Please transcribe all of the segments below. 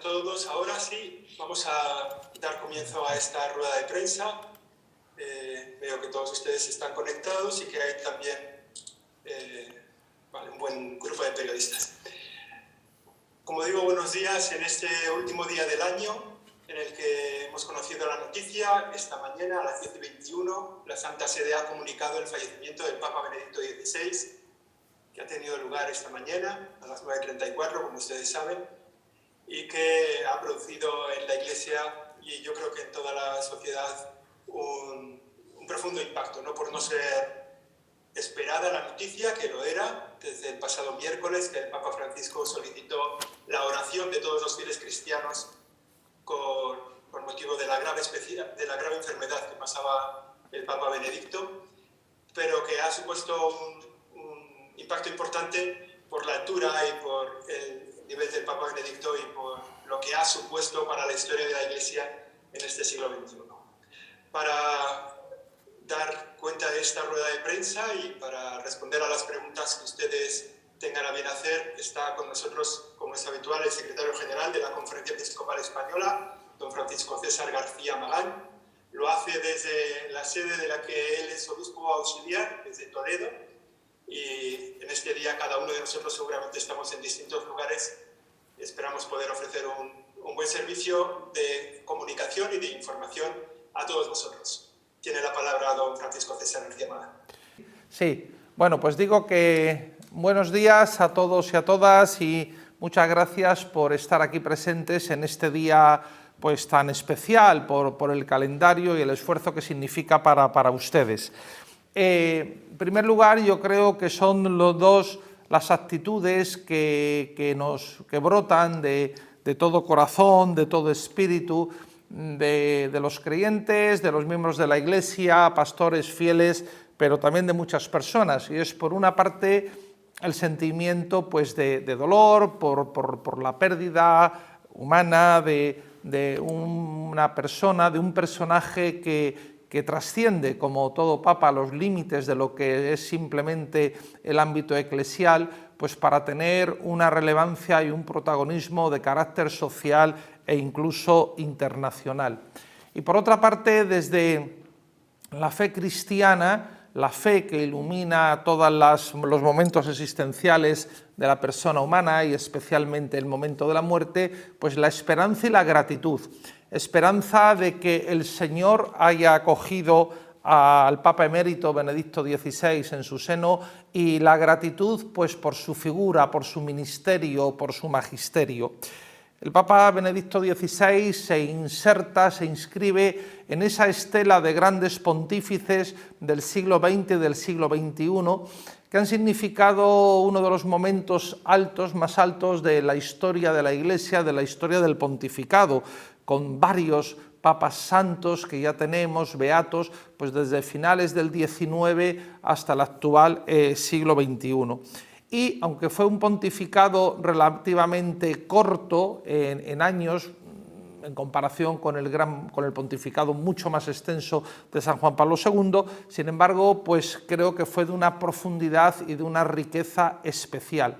todos. Ahora sí, vamos a dar comienzo a esta rueda de prensa. Veo que todos ustedes están conectados y que hay también un buen grupo de periodistas. Como digo, buenos días en este último día del año en el que hemos conocido la noticia. Esta mañana a las 10:21 la Santa Sede ha comunicado el fallecimiento del Papa Benedicto XVI, que ha tenido lugar esta mañana a las 9:34, como ustedes saben, y que ha producido en la Iglesia y yo creo que en toda la sociedad un profundo impacto, no por no ser esperada la noticia, que lo era desde el pasado miércoles, que el Papa Francisco solicitó la oración de todos los fieles cristianos por motivo de la grave enfermedad que pasaba el Papa Benedicto, pero que ha supuesto un impacto importante por la altura y por el nivel del Papa Benedicto y por lo que ha supuesto para la historia de la Iglesia en este siglo XXI. Para dar cuenta de esta rueda de prensa y para responder a las preguntas que ustedes tengan a bien hacer, está con nosotros, como es habitual, el secretario general de la Conferencia Episcopal Española, don Francisco César García Magán. Lo hace desde la sede de la que él es obispo auxiliar, desde Toledo, y en este día cada uno de nosotros seguramente estamos en distintos lugares. Esperamos poder ofrecer un buen servicio de comunicación y de información a todos vosotros. Tiene la palabra don Francisco César García Magán. Sí, bueno, pues digo que buenos días a todos y a todas y muchas gracias por estar aquí presentes en este día pues tan especial por el calendario y el esfuerzo que significa para ustedes. En primer lugar, yo creo que son las actitudes que brotan de todo corazón, de todo espíritu, de los creyentes, de los miembros de la Iglesia, pastores fieles, pero también de muchas personas. Y es, por una parte, el sentimiento pues, de dolor por la pérdida humana de una persona, de un personaje que trasciende, como todo papa, los límites de lo que es simplemente el ámbito eclesial, pues para tener una relevancia y un protagonismo de carácter social e incluso internacional. Y por otra parte, desde la fe cristiana, la fe que ilumina todos los momentos existenciales de la persona humana y especialmente el momento de la muerte, pues la esperanza y la gratitud. Esperanza de que el Señor haya acogido al Papa emérito Benedicto XVI en su seno y la gratitud pues por su figura, por su ministerio, por su magisterio. El Papa Benedicto XVI se inscribe en esa estela de grandes pontífices del siglo XX y del siglo XXI que han significado uno de los momentos más altos de la historia de la Iglesia, de la historia del pontificado, con varios papas santos que ya tenemos, beatos, pues desde finales del XIX hasta el actual siglo XXI. Y aunque fue un pontificado relativamente corto en años, en comparación con el pontificado mucho más extenso de San Juan Pablo II, sin embargo, pues creo que fue de una profundidad y de una riqueza especial,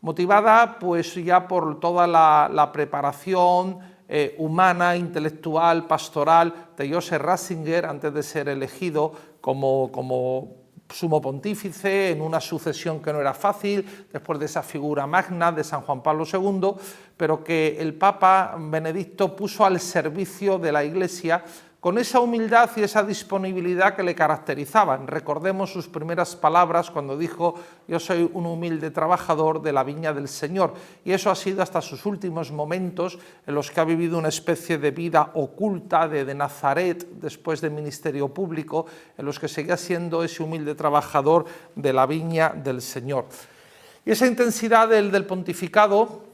motivada pues ya por toda la preparación humana, intelectual, pastoral de Joseph Ratzinger antes de ser elegido como sumo pontífice en una sucesión que no era fácil, después de esa figura magna de San Juan Pablo II, pero que el Papa Benedicto puso al servicio de la Iglesia con esa humildad y esa disponibilidad que le caracterizaban. Recordemos sus primeras palabras cuando dijo: yo soy un humilde trabajador de la viña del Señor, y eso ha sido hasta sus últimos momentos en los que ha vivido una especie de vida oculta de Nazaret después del ministerio público, en los que seguía siendo ese humilde trabajador de la viña del Señor. Y esa intensidad del pontificado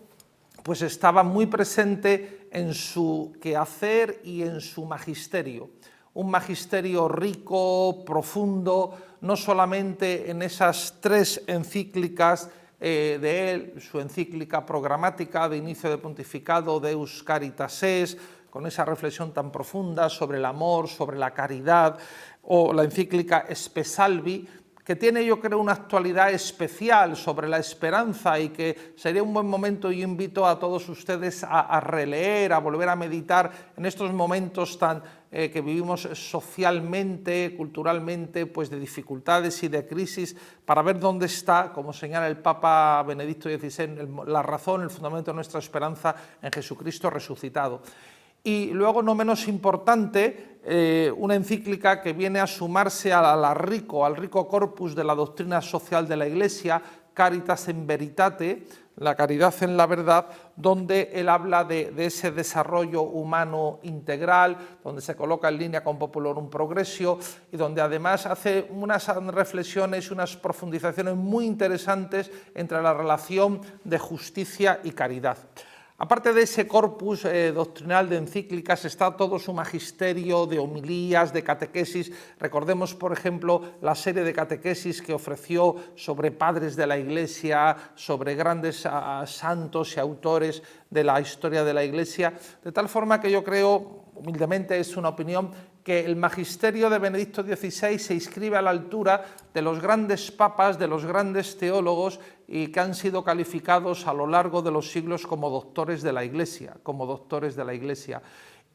pues estaba muy presente en su quehacer y en su magisterio. Un magisterio rico, profundo, no solamente en esas 3 encíclicas de él, su encíclica programática de inicio de pontificado, Deus Caritas Est, con esa reflexión tan profunda sobre el amor, sobre la caridad, o la encíclica Spe Salvi, que tiene, yo creo, una actualidad especial sobre la esperanza y que sería un buen momento. Yo invito a todos ustedes a releer, a volver a meditar en estos momentos que vivimos socialmente, culturalmente, pues de dificultades y de crisis, para ver dónde está, como señala el Papa Benedicto XVI, la razón, el fundamento de nuestra esperanza en Jesucristo resucitado. Y luego, no menos importante, una encíclica que viene a sumarse al rico corpus de la doctrina social de la Iglesia, Caritas in Veritate, la caridad en la verdad, donde él habla de ese desarrollo humano integral, donde se coloca en línea con Populorum Progressio y donde además hace unas reflexiones y unas profundizaciones muy interesantes entre la relación de justicia y caridad. Aparte de ese corpus doctrinal de encíclicas, está todo su magisterio de homilías, de catequesis. Recordemos, por ejemplo, la serie de catequesis que ofreció sobre padres de la Iglesia, sobre grandes santos y autores de la historia de la Iglesia, de tal forma que yo creo, humildemente es una opinión, que el magisterio de Benedicto XVI se inscribe a la altura de los grandes papas, de los grandes teólogos, y que han sido calificados a lo largo de los siglos como doctores de la Iglesia,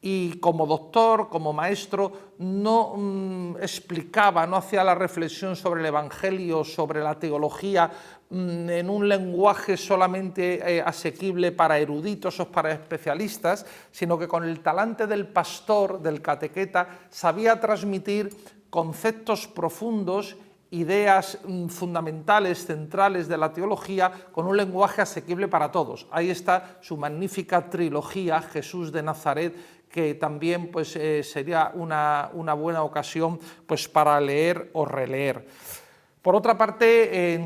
Y como doctor, como maestro, no explicaba, no hacía la reflexión sobre el Evangelio, sobre la teología, en un lenguaje solamente asequible para eruditos o para especialistas, sino que con el talante del pastor, del catequeta, sabía transmitir conceptos profundos, ideas fundamentales, centrales de la teología, con un lenguaje asequible para todos. Ahí está su magnífica trilogía, Jesús de Nazaret, que también pues, sería una buena ocasión pues, para leer o releer. Por otra parte,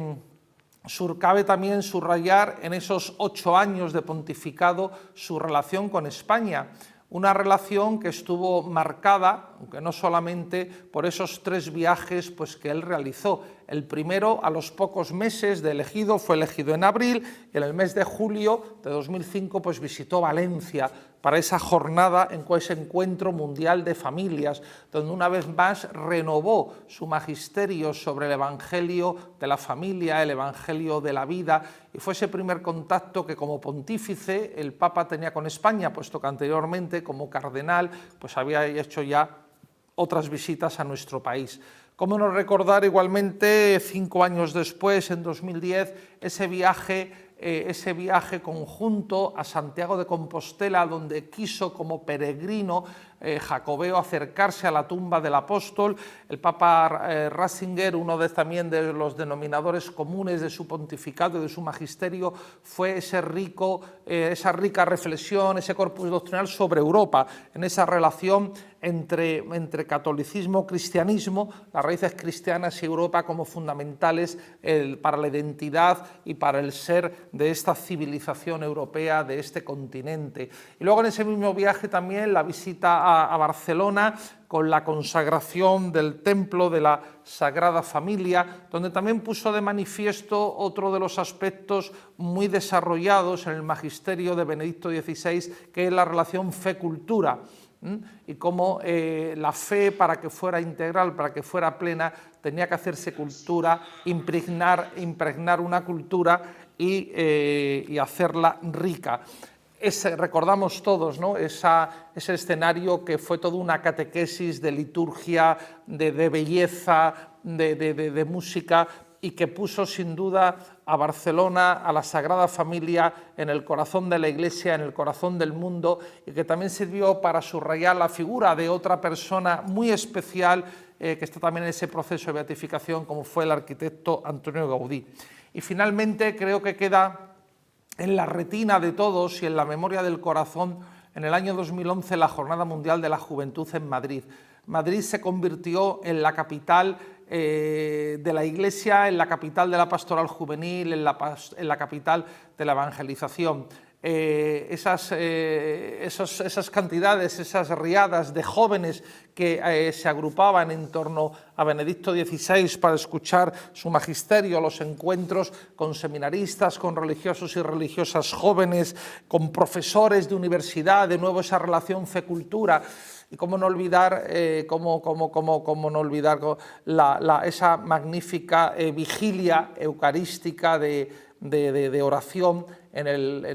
cabe también subrayar en esos 8 años de pontificado su relación con España, una relación que estuvo marcada, aunque no solamente por esos 3 viajes pues, que él realizó. El primero, a los pocos meses de elegido, fue elegido en abril, y en el mes de julio de 2005 pues, visitó Valencia para esa jornada, ese encuentro mundial de familias, donde una vez más renovó su magisterio sobre el Evangelio de la familia, el Evangelio de la vida, y fue ese primer contacto que como pontífice el Papa tenía con España, puesto que anteriormente como cardenal pues había hecho ya otras visitas a nuestro país. Cómo no recordar igualmente 5 años después, en 2010, ese viaje conjunto a Santiago de Compostela, donde quiso como peregrino jacobeo acercarse a la tumba del apóstol. El Papa Ratzinger, también de los denominadores comunes de su pontificado y de su magisterio, fue esa rica reflexión, ese corpus doctrinal sobre Europa, en esa relación entre catolicismo, cristianismo, las raíces cristianas y Europa como fundamentales para la identidad y para el ser de esta civilización europea, de este continente. Y luego en ese mismo viaje también la visita a Barcelona, con la consagración del templo de la Sagrada Familia, donde también puso de manifiesto otro de los aspectos muy desarrollados en el magisterio de Benedicto XVI, que es la relación fe-cultura, y cómo la fe, para que fuera integral, para que fuera plena, tenía que hacerse cultura, impregnar una cultura y hacerla rica. Recordamos todos, ¿no? Ese escenario que fue toda una catequesis de liturgia, de belleza, de música, y que puso sin duda a Barcelona, a la Sagrada Familia, en el corazón de la Iglesia, en el corazón del mundo, y que también sirvió para subrayar la figura de otra persona muy especial que está también en ese proceso de beatificación, como fue el arquitecto Antonio Gaudí. Y finalmente creo que queda en la retina de todos y en la memoria del corazón, en el año 2011, la Jornada Mundial de la Juventud en Madrid. Madrid se convirtió en la capital de la Iglesia, en la capital de la pastoral juvenil, en la capital de la evangelización. esas cantidades, esas riadas de jóvenes que se agrupaban en torno a Benedicto XVI para escuchar su magisterio, los encuentros con seminaristas, con religiosos y religiosas jóvenes, con profesores de universidad, de nuevo esa relación fe-cultura. Y cómo no olvidar, esa magnífica vigilia eucarística de oración en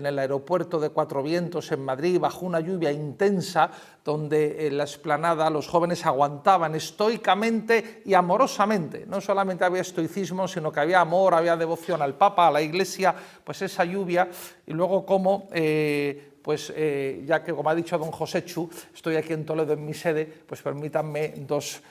el aeropuerto de Cuatro Vientos en Madrid, bajo una lluvia intensa, donde en la explanada los jóvenes aguantaban estoicamente y amorosamente. No solamente había estoicismo, sino que había amor, había devoción al Papa, a la Iglesia, pues esa lluvia, y luego cómo... ya que, como ha dicho don Joséchu, estoy aquí en Toledo en mi sede, pues permítanme 2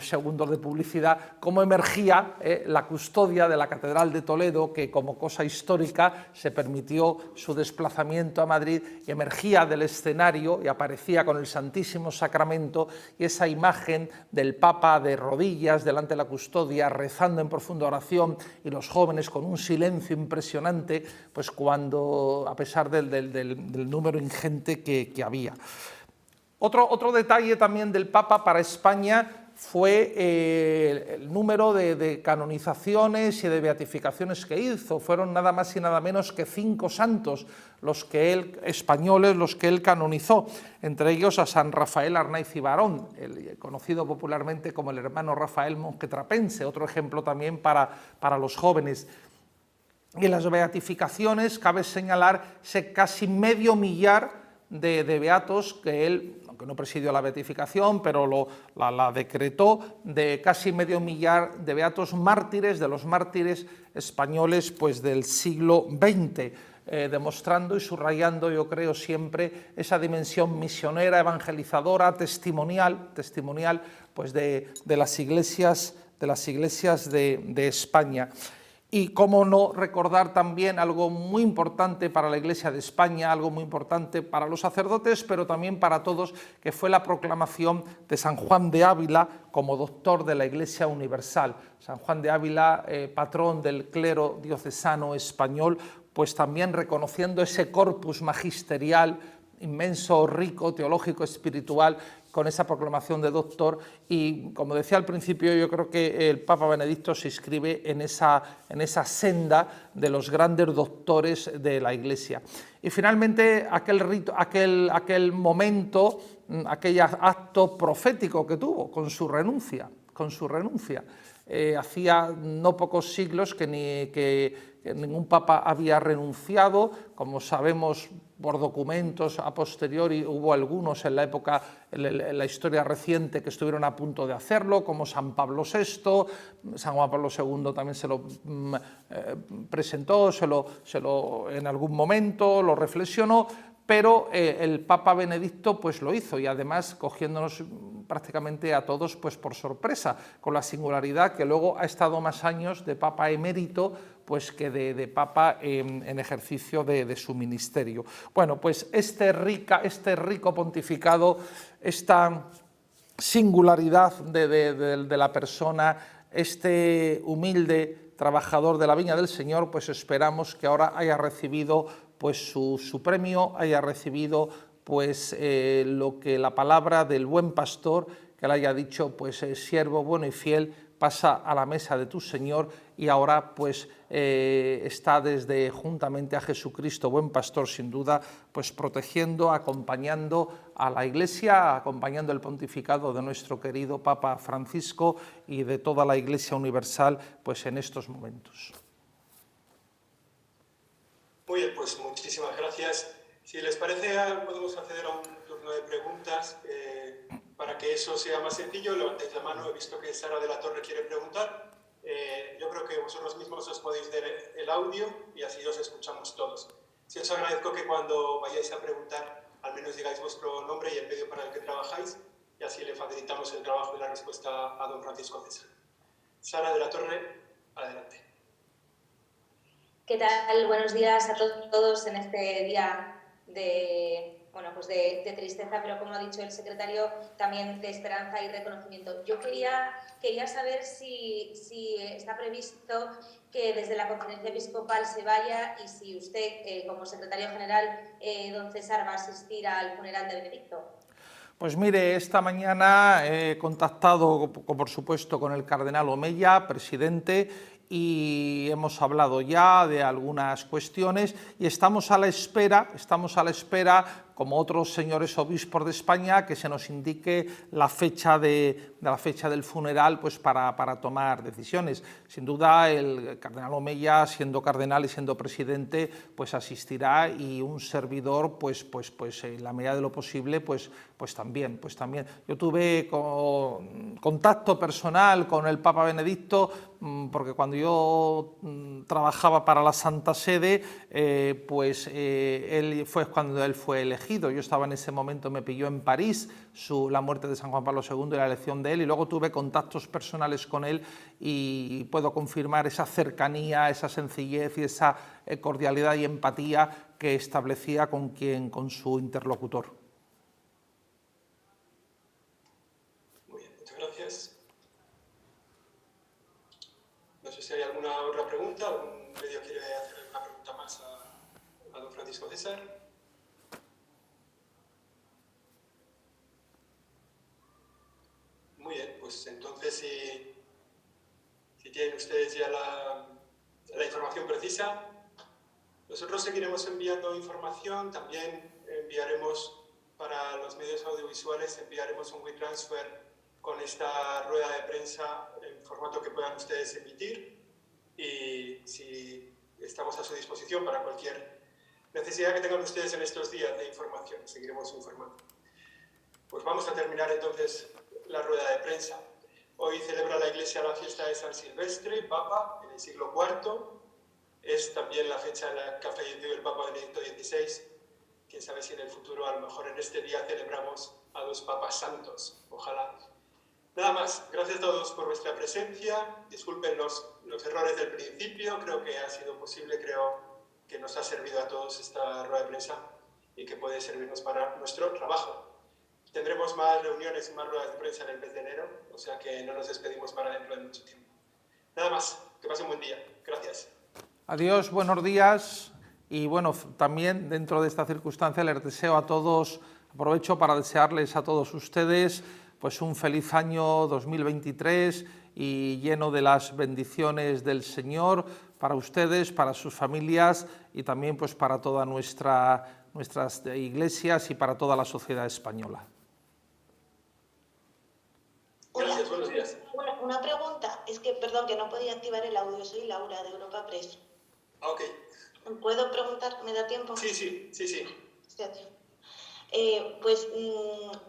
segundos de publicidad, cómo emergía la custodia de la Catedral de Toledo, que como cosa histórica se permitió su desplazamiento a Madrid, y emergía del escenario y aparecía con el Santísimo Sacramento y esa imagen del Papa de rodillas delante de la custodia, rezando en profunda oración, y los jóvenes con un silencio impresionante, pues cuando, a pesar del número ingente que había. Otro detalle también del Papa para España fue el número de canonizaciones y de beatificaciones que hizo. Fueron nada más y nada menos que 5 santos españoles los que él canonizó, entre ellos a San Rafael Arnaiz y Barón, conocido popularmente como el hermano Rafael Monjetrapense, otro ejemplo también para los jóvenes. Y en las beatificaciones cabe señalar ese casi medio millar de beatos que él, aunque no presidió la beatificación, pero la decretó, de casi medio millar de beatos mártires, de los mártires españoles pues del siglo XX, demostrando y subrayando, yo creo, siempre esa dimensión misionera, evangelizadora, testimonial pues de las iglesias de España. Y cómo no recordar también algo muy importante para la Iglesia de España, algo muy importante para los sacerdotes, pero también para todos, que fue la proclamación de San Juan de Ávila como doctor de la Iglesia Universal. San Juan de Ávila, patrón del clero diocesano español, pues también reconociendo ese corpus magisterial inmenso, rico, teológico, espiritual, con esa proclamación de doctor. Y como decía al principio, yo creo que el Papa Benedicto se inscribe en esa senda de los grandes doctores de la Iglesia. Y finalmente aquel momento, aquel acto profético que tuvo con su renuncia. Hacía no pocos siglos que ningún papa había renunciado. Como sabemos por documentos a posteriori, hubo algunos en la época, en la historia reciente, que estuvieron a punto de hacerlo, como San Pablo VI, San Juan Pablo II también se lo presentó, en algún momento lo reflexionó, pero el Papa Benedicto pues lo hizo, y además cogiéndonos prácticamente a todos pues por sorpresa, con la singularidad que luego ha estado más años de Papa emérito pues que de Papa en ejercicio de su ministerio. Bueno, pues este rico pontificado, esta singularidad de la persona, este humilde trabajador de la viña del Señor, pues esperamos que ahora haya recibido pues su premio, haya recibido pues lo que la palabra del buen pastor, que le haya dicho, pues siervo bueno y fiel, pasa a la mesa de tu Señor, y ahora pues está juntamente a Jesucristo, buen pastor sin duda, pues protegiendo, acompañando a la Iglesia, acompañando el pontificado de nuestro querido Papa Francisco y de toda la Iglesia universal pues en estos momentos. Muy bien, pues muchísimas gracias. Si les parece, podemos acceder a un turno de preguntas. Para que eso sea más sencillo, levantéis la mano. He visto que Sara de la Torre quiere preguntar. Yo creo que vosotros mismos os podéis dar el audio y así os escuchamos todos. Si os agradezco que cuando vayáis a preguntar, al menos digáis vuestro nombre y el medio para el que trabajáis, y así le facilitamos el trabajo y la respuesta a don Francisco César. Sara de la Torre, adelante. ¿Qué tal? Buenos días a todos en este día bueno, pues de tristeza, pero como ha dicho el secretario, también de esperanza y reconocimiento. Yo quería saber si está previsto que desde la Conferencia Episcopal se vaya y si usted, como secretario general, don César, va a asistir al funeral de Benedicto. Pues mire, esta mañana he contactado, por supuesto, con el cardenal Omeya, presidente, y hemos hablado ya de algunas cuestiones y estamos a la espera, como otros señores obispos de España, que se nos indique la fecha del funeral, pues para tomar decisiones. Sin duda, el cardenal Omeya, siendo cardenal y siendo presidente, pues asistirá, y un servidor, pues en la medida de lo posible, pues también. Yo tuve contacto personal con el Papa Benedicto, porque cuando yo trabajaba para la Santa Sede, él fue elegido. Yo estaba en ese momento, me pilló en París la muerte de San Juan Pablo II y la elección de él, y luego tuve contactos personales con él y puedo confirmar esa cercanía, esa sencillez y esa cordialidad y empatía que establecía con su interlocutor. Muy bien, muchas gracias. No sé si hay alguna otra pregunta, algún medio quiere hacer alguna pregunta más a don Francisco César. Muy bien, pues entonces si tienen ustedes ya la información precisa, nosotros seguiremos enviando información. También enviaremos para los medios audiovisuales, enviaremos un WeTransfer con esta rueda de prensa en formato que puedan ustedes emitir, y si estamos a su disposición para cualquier necesidad que tengan ustedes en estos días de información, seguiremos informando. Pues vamos a terminar entonces la rueda de prensa. Hoy celebra la Iglesia la fiesta de San Silvestre, Papa, en el siglo IV. Es también la fecha en la que ha fallecido el Papa Benedicto XVI. Quién sabe si en el futuro, a lo mejor en este día, celebramos a 2 papas santos. Ojalá. Nada más. Gracias a todos por vuestra presencia. Disculpen los errores del principio. Creo que ha sido posible, creo que nos ha servido a todos esta rueda de prensa y que puede servirnos para nuestro trabajo. Tendremos más reuniones y más ruedas de prensa en el mes de enero, o sea que no nos despedimos para dentro de mucho tiempo. Nada más, que pasen un buen día. Gracias. Adiós, buenos días. Y bueno, también dentro de esta circunstancia les deseo a todos, aprovecho para desearles a todos ustedes pues un feliz año 2023 y lleno de las bendiciones del Señor para ustedes, para sus familias y también pues para todas nuestras iglesias y para toda la sociedad española. Gracias, buenos días. Bueno, una pregunta, es que, perdón, que no podía activar el audio, soy Laura de Europa Press. Ok. ¿Puedo preguntar? ¿Me da tiempo? Sí.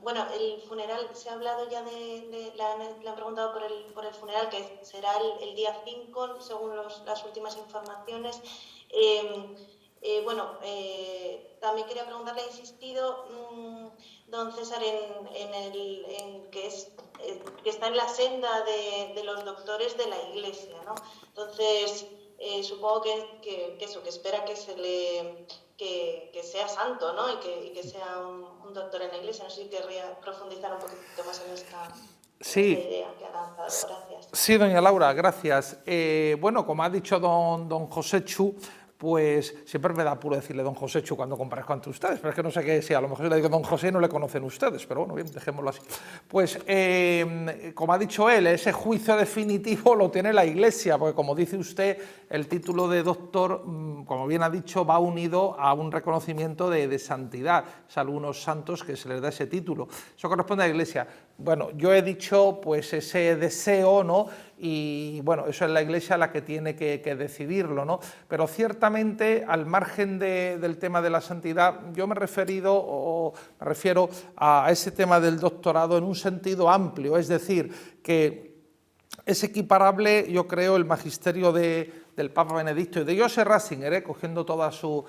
Bueno, el funeral, se ha hablado ya le han preguntado por el funeral, que será el día 5, según las últimas informaciones. También quería preguntarle, ha insistido don César en que está en la senda de los doctores de la Iglesia, ¿no? Entonces, supongo que espera que sea santo, ¿no? Y que sea un doctor en la Iglesia. No sé si querría profundizar un poquito más en esta idea que ha lanzado. Gracias. Sí, doña Laura, gracias. Bueno, como ha dicho don Josechu, pues siempre me da apuro decirle don Josechu cuando comparezco ante ustedes, pero es que no sé qué sea, a lo mejor si le digo don José no le conocen ustedes, pero bueno, bien, dejémoslo así. Pues, como ha dicho él, ese juicio definitivo lo tiene la Iglesia, porque como dice usted, el título de doctor, como bien ha dicho, va unido a un reconocimiento de santidad. Es a algunos santos que se les da ese título. Eso corresponde a la Iglesia. Bueno, yo he dicho pues ese deseo, ¿no? Y bueno, eso es la Iglesia la que tiene que decidirlo, ¿no? Pero ciertamente, al margen del tema de la santidad, yo me refiero a ese tema del doctorado en un sentido amplio, es decir, que es equiparable, yo creo, el magisterio del Papa Benedicto y de Joseph Ratzinger, cogiendo toda su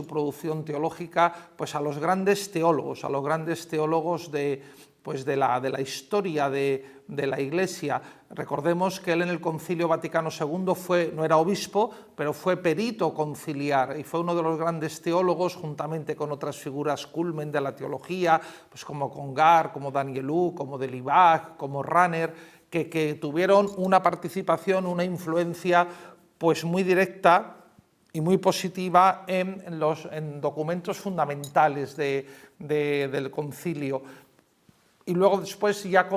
producción teológica, pues a los grandes teólogos de pues de la historia de la Iglesia. Recordemos que él en el Concilio Vaticano II no era obispo, pero fue perito conciliar y fue uno de los grandes teólogos, juntamente con otras figuras culmen de la teología, pues como Congar, como Danielou, como Delibach, como Ranner, que tuvieron una participación, una influencia pues muy directa y muy positiva en documentos fundamentales del concilio. Y luego después ya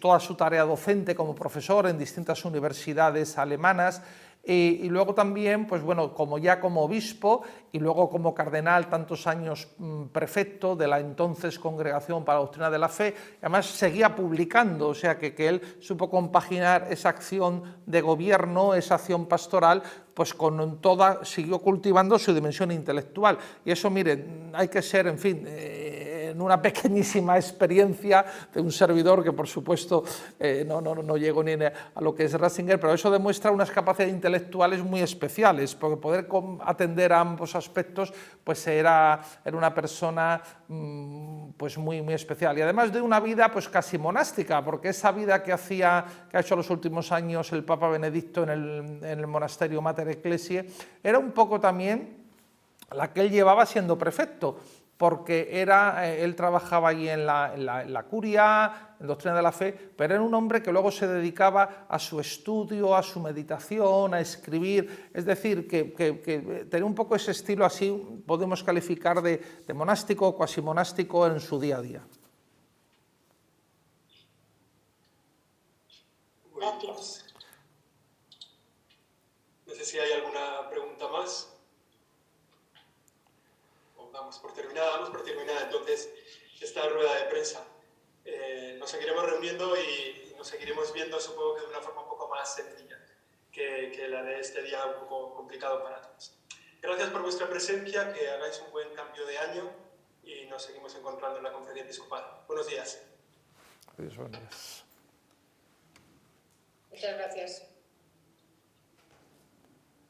toda su tarea docente como profesor en distintas universidades alemanas, y luego también, pues bueno, como obispo y luego como cardenal, tantos años prefecto de la entonces Congregación para la Doctrina de la Fe. Además seguía publicando, o sea que él supo compaginar esa acción de gobierno, esa acción pastoral, pues siguió cultivando su dimensión intelectual. Y eso, miren, hay que ser, en fin, en una pequeñísima experiencia de un servidor que, por supuesto, no llegó ni a lo que es Ratzinger, pero eso demuestra unas capacidades intelectuales muy especiales, porque poder atender a ambos aspectos, pues era una persona pues muy, muy especial. Y además de una vida pues casi monástica, porque esa vida que ha hecho los últimos años el Papa Benedicto en el monasterio Mater Ecclesiae, era un poco también la que él llevaba siendo prefecto, porque él trabajaba allí en la curia, en Doctrina de la Fe, pero era un hombre que luego se dedicaba a su estudio, a su meditación, a escribir, es decir, que tenía un poco ese estilo, así podemos calificar de monástico o cuasi monástico en su día a día. Gracias. No sé si hay alguna pregunta más. Damos por terminada entonces esta rueda de prensa. Nos seguiremos reuniendo y nos seguiremos viendo, supongo que de una forma un poco más sencilla que la de este día un poco complicado para todos. Gracias por vuestra presencia, que hagáis un buen cambio de año y nos seguimos encontrando en la conferencia episcopal. Buenos días. Adiós, buenos días. Muchas gracias.